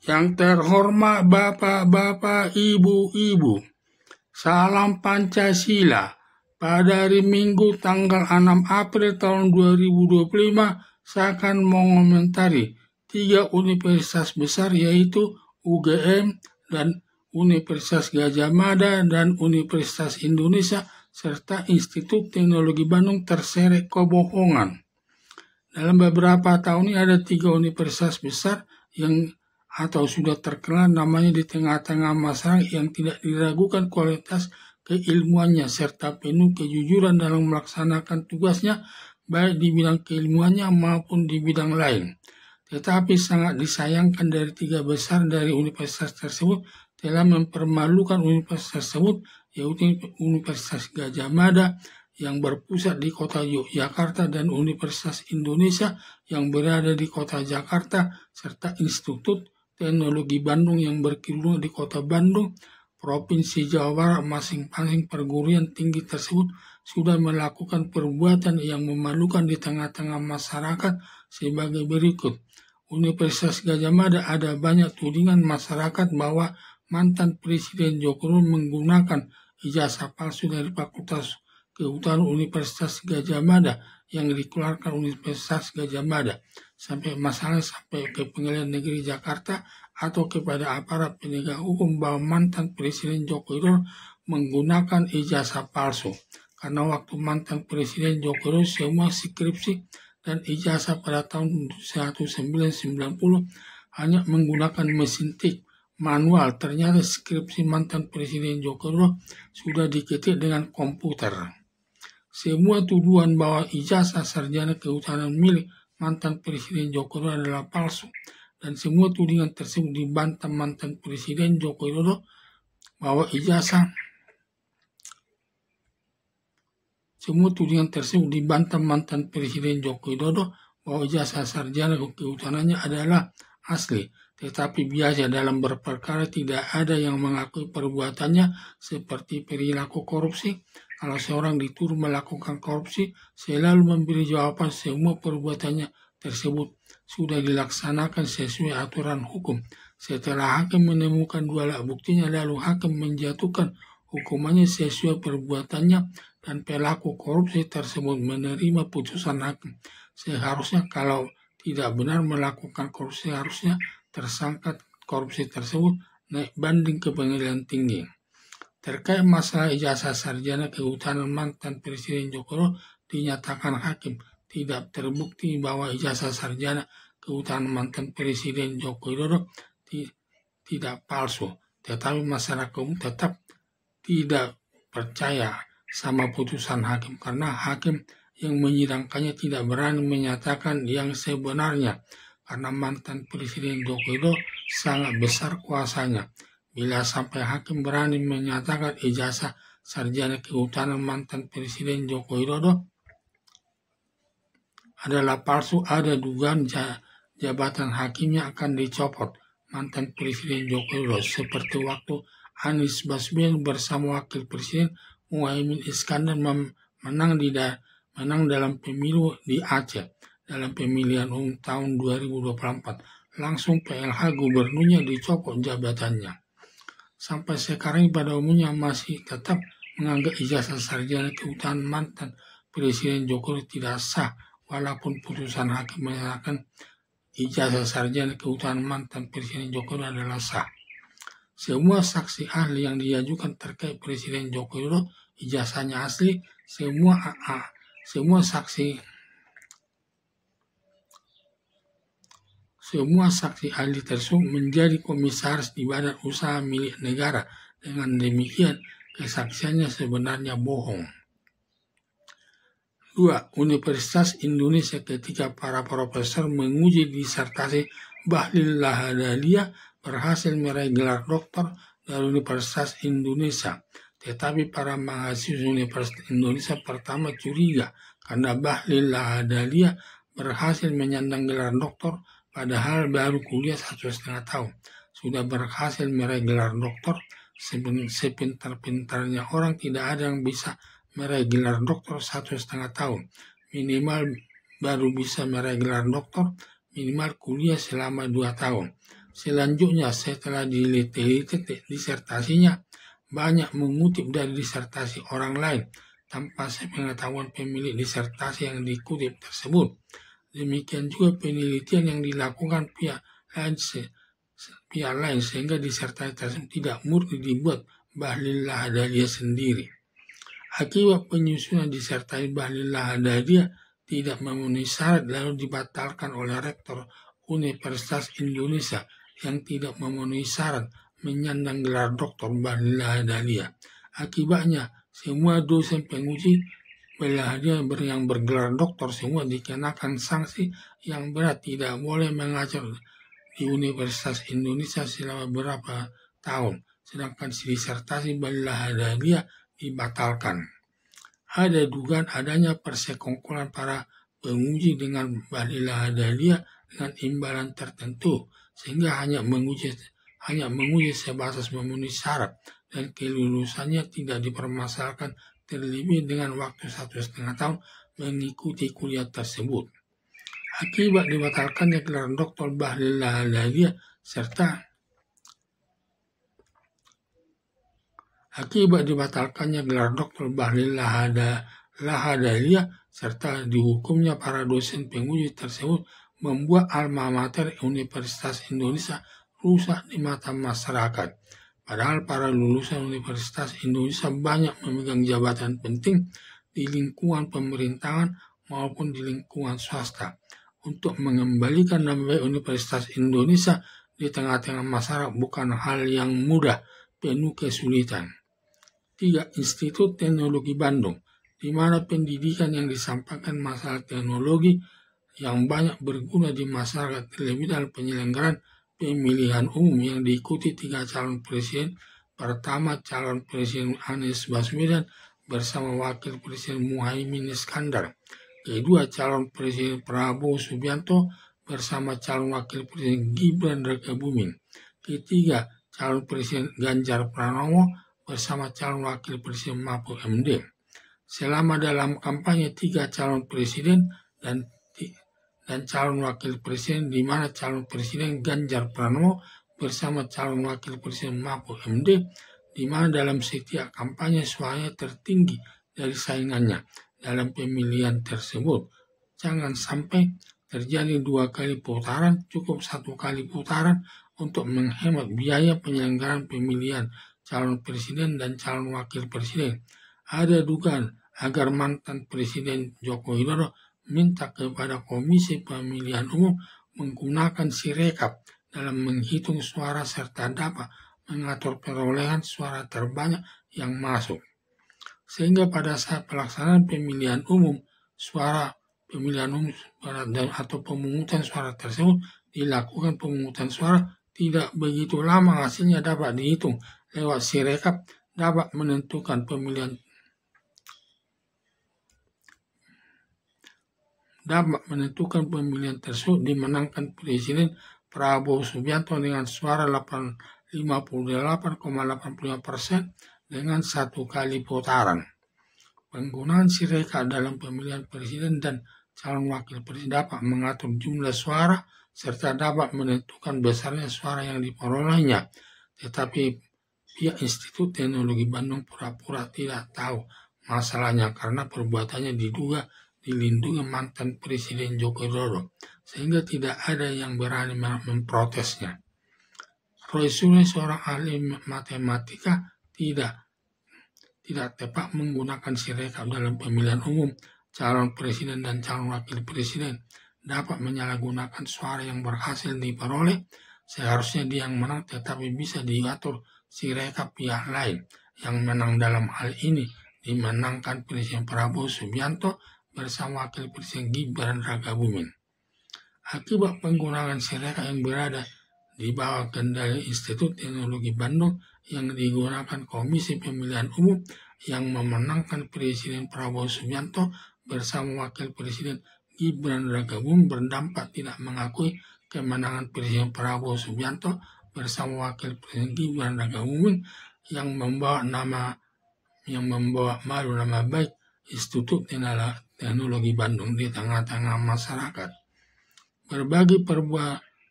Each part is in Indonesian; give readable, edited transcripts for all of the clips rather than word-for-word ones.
Yang terhormat Bapak-Bapak, Ibu-Ibu, salam Pancasila. Pada hari Minggu tanggal 6 April tahun 2025, saya akan mengomentari 3 universitas besar yaitu UGM dan Universitas Gadjah Mada dan Universitas Indonesia serta Institut Teknologi Bandung terseret kebohongan. Dalam beberapa tahun ini ada 3 universitas besar yang atau sudah terkenal namanya di tengah-tengah masyarakat yang tidak diragukan kualitas keilmuannya serta penuh kejujuran dalam melaksanakan tugasnya baik di bidang keilmuannya maupun di bidang lain. Tetapi sangat disayangkan dari 3 besar dari universitas tersebut telah mempermalukan universitas tersebut, yaitu Universitas Gadjah Mada yang berpusat di kota Yogyakarta dan Universitas Indonesia yang berada di kota Jakarta serta Institut Teknologi Bandung yang berkecimpung di kota Bandung, Provinsi Jawa Barat. Masing-masing perguruan tinggi tersebut sudah melakukan perbuatan yang memalukan di tengah-tengah masyarakat sebagai berikut. Universitas Gadjah Mada ada banyak tudingan masyarakat bahwa mantan Presiden Joko Widodo menggunakan ijazah palsu dari Fakultas Kehutanan Universitas Gadjah Mada yang dikeluarkan Universitas Gadjah Mada sampai ke Pengadilan Negeri Jakarta atau kepada aparat penegak hukum bahwa mantan Presiden Joko Widodo menggunakan ijazah palsu. Karena waktu mantan Presiden Joko Widodo semua skripsi dan ijazah pada tahun 1990 hanya menggunakan mesin tik manual. Ternyata skripsi mantan Presiden Joko Widodo sudah diketik dengan komputer. Semua tuduhan bahwa ijazah sarjana kehutanan milik mantan Presiden Joko Widodo adalah palsu dan semua tudingan tersebut dibantah mantan Presiden Joko Widodo bahwa ijazah sarjana kehutanannya adalah asli. Tetapi biasa dalam berperkara tidak ada yang mengakui perbuatannya seperti perilaku korupsi. Kalau seorang dituduh melakukan korupsi, selalu memberi jawaban semua perbuatannya tersebut sudah dilaksanakan sesuai aturan hukum. Setelah hakim menemukan 2 alat buktinya, lalu hakim menjatuhkan hukumannya sesuai perbuatannya dan pelaku korupsi tersebut menerima putusan hakim. Seharusnya kalau tidak benar melakukan korupsi, harusnya tersangka korupsi tersebut naik banding ke pengadilan tinggi. Terkait masalah ijazah sarjana kehutanan mantan Presiden Joko Widodo, dinyatakan hakim tidak terbukti bahwa ijazah sarjana kehutanan mantan Presiden Joko Widodo tidak palsu. Tetapi masyarakat umum tetap tidak percaya sama putusan hakim karena hakim yang menyidangkannya tidak berani menyatakan yang sebenarnya karena mantan Presiden Joko Widodo sangat besar kuasanya. Bila sampai hakim berani menyatakan ijazah sarjana kehutanan mantan Presiden Joko Widodo adalah palsu, ada dugaan jabatan hakimnya akan dicopot. Mantan Presiden Joko Widodo seperti waktu Anies Baswedan bersama Wakil Presiden Muhaimin Iskandar menang dalam pemilu di Aceh dalam pemilihan umum tahun 2024. Langsung PLH gubernurnya dicopot jabatannya. Sampai sekarang pada umumnya masih tetap menganggap ijazah sarjana kehutanan mantan Presiden Joko Widodo tidak sah, walaupun putusan hakim menyatakan ijazah sarjana kehutanan mantan Presiden Joko Widodo adalah sah. Semua saksi ahli yang diajukan terkait Presiden Joko Widodo ijazahnya asli, semua saksi ahli tersebut menjadi komisaris di badan usaha milik negara. Dengan demikian, kesaksiannya sebenarnya bohong. 2. Universitas Indonesia ketika para profesor menguji disertasi Bahlil Lahadalia berhasil meraih gelar doktor dari Universitas Indonesia. Tetapi para mahasiswa Universitas Indonesia pertama curiga karena Bahlil Lahadalia berhasil menyandang gelar doktor padahal baru kuliah 1,5 tahun. Sudah berhasil meraih gelar doktor, sepintar-pintarnya orang tidak ada yang bisa meraih gelar doktor 1,5 tahun. Minimal baru bisa meraih gelar doktor, minimal kuliah selama 2 tahun. Selanjutnya, setelah diliti disertasinya, banyak mengutip dari disertasi orang lain tanpa sepengetahuan pemilik disertasi yang dikutip tersebut. Demikian juga penelitian yang dilakukan pihak lain sehingga disertasi tersebut tidak murni dibuat Bahlil Lahadalia sendiri. Akibat penyusunan disertasi Bahlil Lahadalia tidak memenuhi syarat lalu dibatalkan oleh Rektor Universitas Indonesia yang tidak memenuhi syarat menyandang gelar doktor Bahlil Lahadalia. Akibatnya, semua dosen penguji Lahadalia yang bergelar doktor semua dikenakan sanksi yang berat, tidak boleh mengajar di Universitas Indonesia selama beberapa tahun, sedangkan disertasi Bahlil Lahadalia dibatalkan. Ada dugaan adanya persekongkolan para penguji dengan Bahlil Lahadalia dengan imbalan tertentu, sehingga hanya menguji sebatas memenuhi syarat dan kelulusannya tidak dipermasalahkan, terlebih dengan waktu 1,5 tahun mengikuti kuliah tersebut. Akibat dibatalkannya gelar doktor Bahlil Lahadalia serta dihukumnya para dosen penguji tersebut membuat alma mater Universitas Indonesia rusak di mata masyarakat. Padahal para lulusan Universitas Indonesia banyak memegang jabatan penting di lingkungan pemerintahan maupun di lingkungan swasta. Untuk mengembalikan nama baik Universitas Indonesia di tengah-tengah masyarakat bukan hal yang mudah, penuh kesulitan. 3. Institut Teknologi Bandung, di mana pendidikan yang disampaikan masalah teknologi yang banyak berguna di masyarakat, terlebih dalam penyelenggaraan pemilihan umum yang diikuti 3 calon presiden. Pertama, calon presiden Anies Baswedan bersama wakil presiden Muhaimin Iskandar. Kedua, calon presiden Prabowo Subianto bersama calon wakil presiden Gibran Rakabuming. Ketiga, calon presiden Ganjar Pranowo bersama calon wakil presiden Mahfud MD. Selama dalam kampanye 3 calon presiden dan calon wakil presiden, di mana calon presiden Ganjar Pranowo bersama calon wakil presiden Mahfud MD, di mana dalam setiap kampanye suaranya tertinggi dari saingannya dalam pemilihan tersebut. Jangan sampai terjadi 2 kali putaran, cukup 1 kali putaran untuk menghemat biaya penyelenggaraan pemilihan calon presiden dan calon wakil presiden. Ada dugaan agar mantan Presiden Joko Widodo minta kepada Komisi Pemilihan Umum menggunakan Sirekap dalam menghitung suara serta dapat mengatur perolehan suara terbanyak yang masuk. Sehingga pada saat pelaksanaan pemilihan umum atau pemungutan suara tersebut dilakukan pemungutan suara tidak begitu lama, hasilnya dapat dihitung lewat Sirekap, dapat menentukan pemilihan tersebut dimenangkan Presiden Prabowo Subianto dengan suara 58,85% dengan 1 kali putaran. Penggunaan Sirekap dalam pemilihan presiden dan calon wakil presiden dapat mengatur jumlah suara serta dapat menentukan besarnya suara yang diperolehnya. Tetapi pihak Institut Teknologi Bandung pura-pura tidak tahu masalahnya karena perbuatannya diduga dilindungi mantan Presiden Joko Widodo, sehingga tidak ada yang berani memprotesnya. Roy Suryo, seorang ahli matematika, tidak tepat menggunakan Sirekap dalam pemilihan umum calon presiden dan calon wakil presiden, dapat menyalahgunakan suara yang berhasil diperoleh. Seharusnya dia yang menang, tetapi bisa diatur Sirekap pihak lain. Yang menang dalam hal ini dimenangkan Presiden Prabowo Subianto bersama wakil presiden Gibran Rakabuming. Akibat penggunaan Sirekap yang berada di bawah kendali Institut Teknologi Bandung yang digunakan Komisi Pemilihan Umum yang memenangkan Presiden Prabowo Subianto bersama Wakil Presiden Gibran Rakabuming berdampak tidak mengakui kemenangan Presiden Prabowo Subianto bersama Wakil Presiden Gibran Rakabuming yang membawa malu nama baik Institut Teknologi Bandung di tengah-tengah masyarakat. Berbagai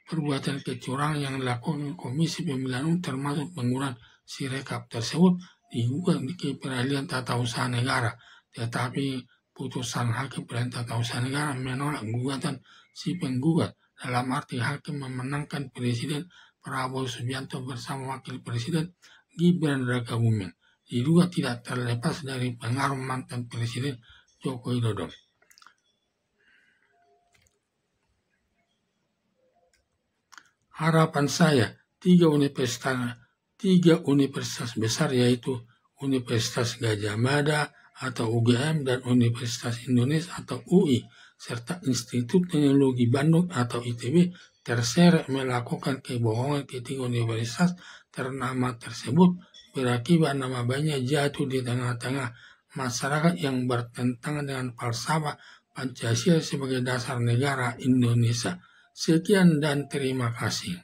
perbuatan kecurangan yang dilakukan Komisi Pemilihan Umum termasuk penggunaan Sirekap tersebut digugat ke Peradilan Tata Usaha Negara, tetapi putusan Hakim Peradilan Tata Usaha Negara menolak gugatan si penggugat, dalam arti hakim memenangkan Presiden Prabowo Subianto bersama Wakil Presiden Gibran Rakabuming diduga tidak terlepas dari pengaruh mantan Presiden Joko Widodo. Harapan saya, tiga universitas besar yaitu Universitas Gadjah Mada atau UGM dan Universitas Indonesia atau UI serta Institut Teknologi Bandung atau ITB terseret melakukan kebohongan ketiga universitas ternama tersebut, berakibat nama baiknya jatuh di tengah-tengah masyarakat yang bertentangan dengan falsafah Pancasila sebagai dasar negara Indonesia. Sekian dan terima kasih.